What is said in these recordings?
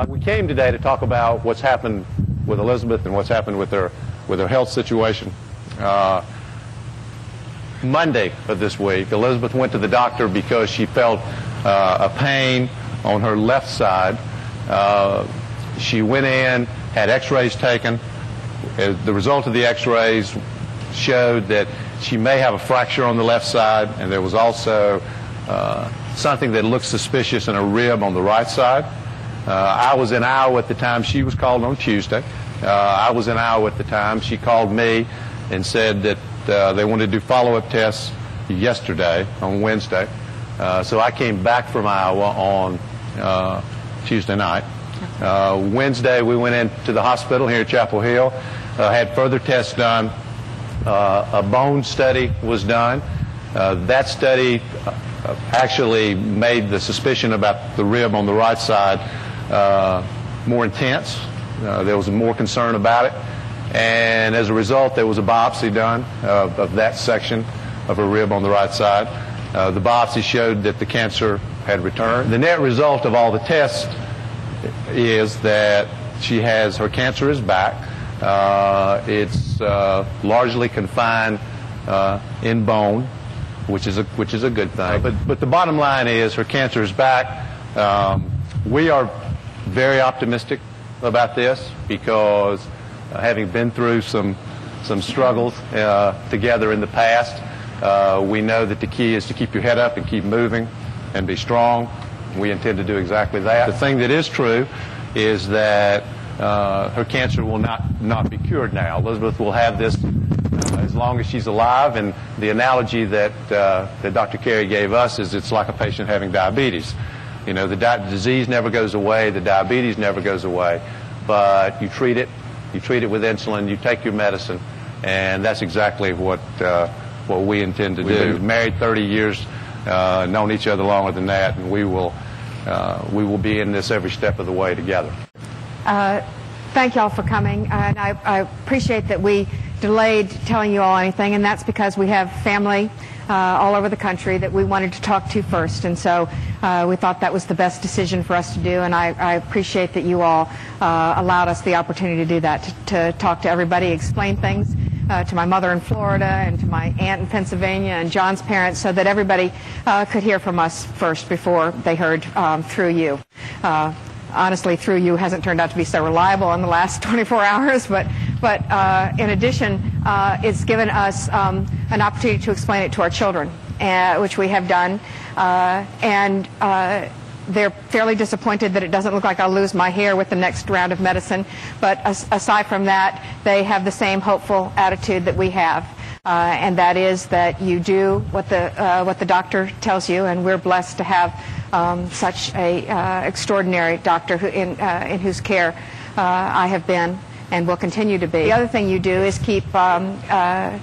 We came today to talk about what's happened with Elizabeth and what's happened with her health situation. Monday of this week, Elizabeth went to the doctor because she felt a pain on her left side. She went in, had x-rays taken. The result of the x-rays showed that she may have a fracture on the left side, and there was also something that looked suspicious in a rib on the right side. I was in Iowa at the time. She was called on Tuesday. I was in Iowa at the time. She called me and said that they wanted to do follow-up tests yesterday, on Wednesday. So I came back from Iowa on Tuesday night. Wednesday we went into the hospital here at Chapel Hill, had further tests done. A bone study was done. That study actually made the suspicion about the rib on the right side more intense. There was more concern about it, and as a result there was a biopsy done of that section of her rib on the right side. The biopsy showed that the cancer had returned. The net result of all the tests is that her cancer is back. It's largely confined in bone, which is a good thing. But the bottom line is her cancer is back. We are very optimistic about this because having been through some struggles together in the past, we know that the key is to keep your head up and keep moving and be strong. We intend to do exactly that. The thing that is true is that her cancer will not be cured now. Elizabeth will have this as long as she's alive, and the analogy that Dr. Carey gave us is it's like a patient having diabetes. You know, the disease never goes away, the diabetes never goes away, but you treat it with insulin, you take your medicine, and that's exactly what we intend to do. We've been married 30 years, known each other longer than that, and we will be in this every step of the way together. Thank you all for coming, and I appreciate that we delayed telling you all anything, and that's because we have family all over the country that we wanted to talk to first, and so we thought that was the best decision for us to do, and I appreciate that you all allowed us the opportunity to do that, to talk to everybody, explain things to my mother in Florida and to my aunt in Pennsylvania and John's parents, so that everybody could hear from us first before they heard through you. Honestly, through you hasn't turned out to be so reliable in the last 24 hours, but in addition, it's given us an opportunity to explain it to our children, which we have done, and they're fairly disappointed that it doesn't look like I'll lose my hair with the next round of medicine, but aside from that, they have the same hopeful attitude that we have. And that is that you do what the doctor tells you, and we're blessed to have such a extraordinary doctor in whose care I have been and will continue to be. The other thing you do is keep a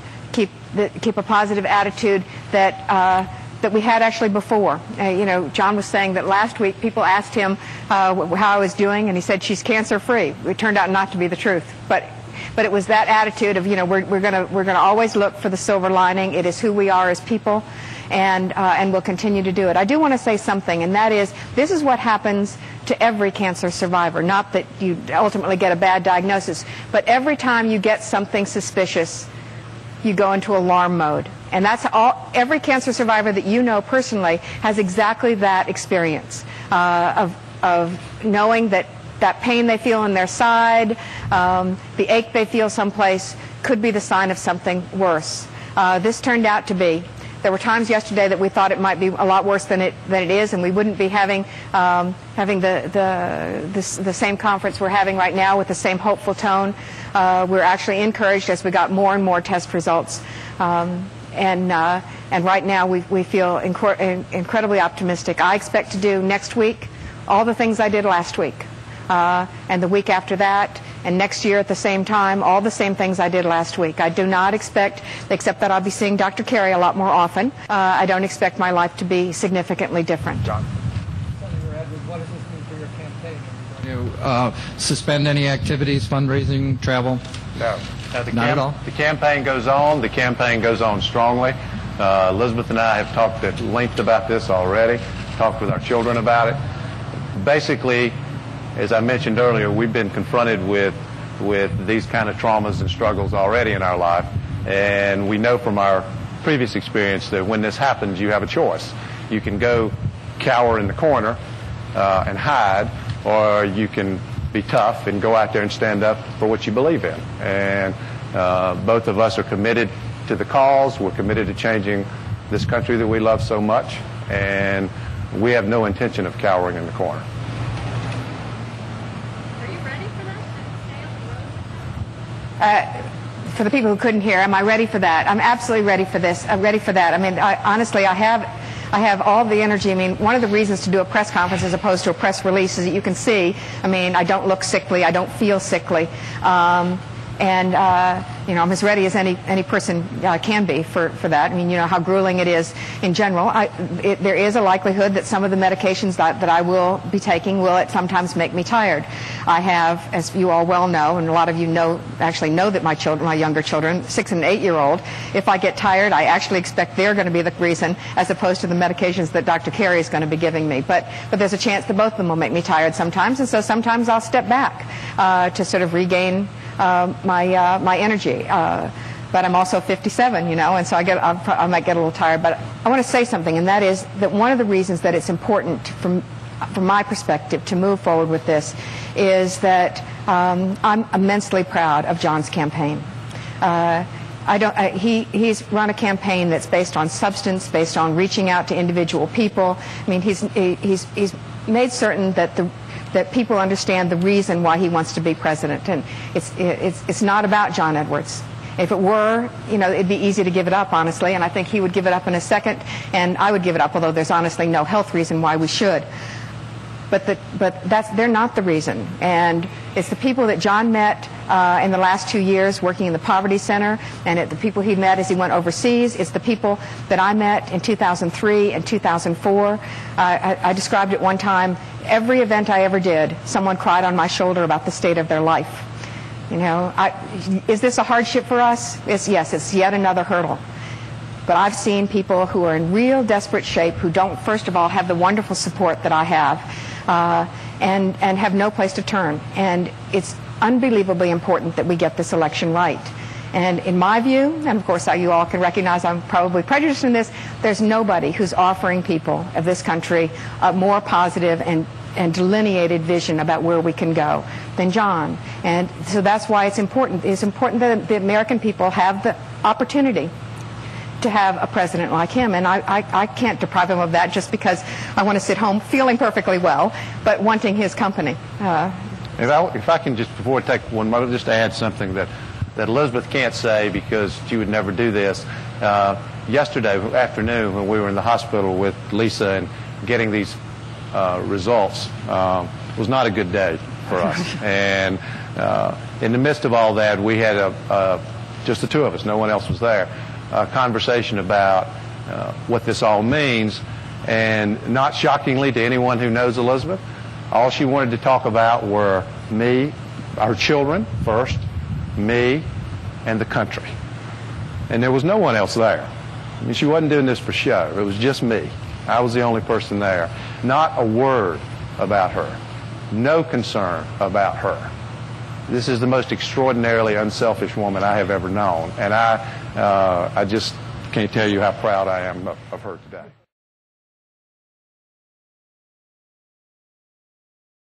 positive attitude that we had actually before. You know, John was saying that last week people asked him how I was doing, and he said she's cancer-free. It turned out not to be the truth, but it was that attitude of, you know, we're gonna always look for the silver lining. It is who we are as people, and we'll continue to do it. I do want to say something, and that is, this is what happens to every cancer survivor. Not that you ultimately get a bad diagnosis, but every time you get something suspicious, you go into alarm mode. And that's all. Every cancer survivor that you know personally has exactly that experience of knowing that pain they feel in their side, the ache they feel someplace, could be the sign of something worse. This turned out to be. There were times yesterday that we thought it might be a lot worse than it is, and we wouldn't be having the same conference we're having right now with the same hopeful tone. We're actually encouraged as we got more and more test results. And right now we feel incredibly optimistic. I expect to do next week all the things I did last week, and the week after that, and next year at the same time, all the same things I did last week. I do not expect, except that I'll be seeing Dr. Carey a lot more often, I don't expect my life to be significantly different. John. Senator Edwards, what does this mean for your campaign? Are you suspend any activities, fundraising, travel? No. Not at all? The campaign goes on. The campaign goes on strongly. Elizabeth and I have talked at length about this already, talked with our children about it. Basically, as I mentioned earlier, we've been confronted with these kind of traumas and struggles already in our life, and we know from our previous experience that when this happens, you have a choice. You can go cower in the corner and hide, or you can be tough and go out there and stand up for what you believe in. And both of us are committed to the cause. We're committed to changing this country that we love so much, and we have no intention of cowering in the corner. Are you ready for that? Stay on the road? For the people who couldn't hear, am I ready for that? I'm absolutely ready for this. I'm ready for that. I mean, honestly, I have all the energy. I mean, one of the reasons to do a press conference as opposed to a press release is that you can see, I mean, I don't look sickly. I don't feel sickly. You know, I'm as ready as any person can be for that. I mean, you know how grueling it is in general. There is a likelihood that some of the medications that I will be taking will sometimes make me tired. I have, as you all well know, and a lot of you actually know that my younger children, 6- and 8-year-old, if I get tired, I actually expect they're going to be the reason, as opposed to the medications that Dr. Carey is going to be giving me. But there's a chance that both of them will make me tired sometimes, and so sometimes I'll step back to sort of regain my energy. But I'm also 57, you know, and so I might get a little tired. But I want to say something, and that is that one of the reasons that it's important from my perspective to move forward with this is that I'm immensely proud of John's campaign. He's run a campaign that's based on substance, based on reaching out to individual people. I mean, he's made certain that people understand the reason why he wants to be president, and it's not about John Edwards. If it were, you know, it'd be easy to give it up, honestly, and I think he would give it up in a second, and I would give it up, although there's honestly no health reason why we should. But they're not the reason, and it's the people that John met in the last 2 years working in the Poverty Center, and the people he met as he went overseas. It's the people that I met in 2003 and 2004. I described it one time, every event I ever did, someone cried on my shoulder about the state of their life. You know, is this a hardship for us? Yes, it's yet another hurdle. But I've seen people who are in real desperate shape, who don't, first of all, have the wonderful support that I have, and have no place to turn. And it's unbelievably important that we get this election right. And in my view, and of course you all can recognize I'm probably prejudiced in this, there's nobody who's offering people of this country a more positive and delineated vision about where we can go than John. And so that's why it's important. It's important that the American people have the opportunity to have a president like him, and I can't deprive him of that just because I want to sit home feeling perfectly well, but wanting his company. If I can just, before I take one moment, just add something that Elizabeth can't say because she would never do this. Yesterday afternoon when we were in the hospital with Lisa and getting these results was not a good day for us. And in the midst of all that, we had just the two of us, no one else was there, a conversation about what this all means. And not shockingly to anyone who knows Elizabeth, all she wanted to talk about were me, our children first, me, and the country. And there was no one else there. I mean, she wasn't doing this for show. It was just me. I was the only person there. Not a word about her. No concern about her. This is the most extraordinarily unselfish woman I have ever known. And I just can't tell you how proud I am of her today.